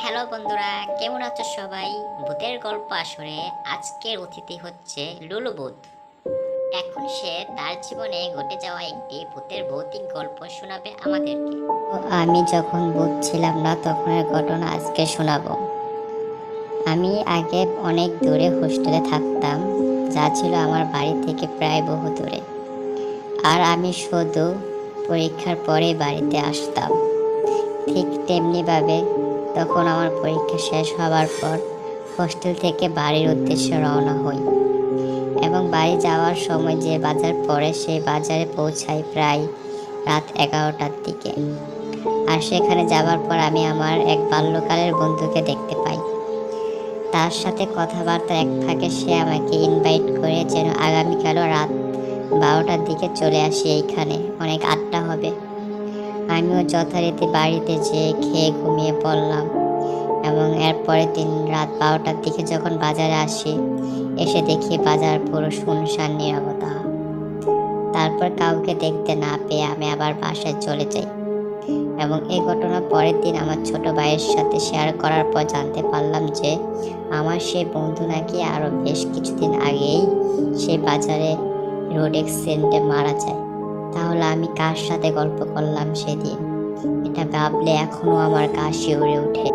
Hello বন্ধুরা, কেমন আছো সবাই? ভূতের গল্প আসরে আজকের অতিথি হচ্ছে লুলু ভূত। এখন সে তার জীবনে ঘটে যাওয়া একটি ভূতের ভৌতিক গল্প শোনাবে আমাদেরকে। আমি যখন ভূত ছিলাম না তখনের ঘটনা আজকে শোনাবো। আমি আগে অনেক দূরে হোস্টেলে থাকতাম, যা ছিল আমার বাড়ি থেকে প্রায় বহু দূরে। আর আমি শুধু পরীক্ষার পরে বাড়িতে আসতাম। ঠিক তেমনিভাবে তখন আমার পরীক্ষা শেষ হবার পর হোস্টেল থেকে বাড়ির উদ্দেশ্যে রওনা হই এবং বাড়ি যাওয়ার সময় যে বাজার পড়ে সেই বাজারে পৌঁছাই প্রায় রাত 11টার দিকে। আর সেখানে যাবার পর আমি আমার এক বাল্যকালের বন্ধুকে দেখতে পাই। তার সাথে কথাবার্তার এক ফাঁকে সে আমাকে ইনভাইট করে যেন আগামীকালও রাত 12টার দিকে চলে আসি, এইখানে অনেক আড্ডা হবে। আমিও যথারীতি বাড়িতে যেয়ে খেয়ে ঘুমিয়ে পড়লাম এবং এর পরের দিন রাত 12টার দিকে যখন বাজারে আসি, এসে দেখি বাজার পুরো শুনশান নীরবতা। তারপর কাউকে দেখতে না পেয়ে আমি আবার বাসায় চলে যাই এবং এই ঘটনা পরের দিন আমার ছোট ভাইয়ের সাথে শেয়ার করার পর জানতে পারলাম যে আমার সেই বন্ধু নাকি আরও বেশ কিছুদিন আগেই সেই বাজারে রোড অ্যাক্সিডেন্টে মারা যায়। তাহলে আমি কার সাথে গল্প করলাম সেদিন? এটা ভাবলে এখনো আমার গা শিউরে ওঠে।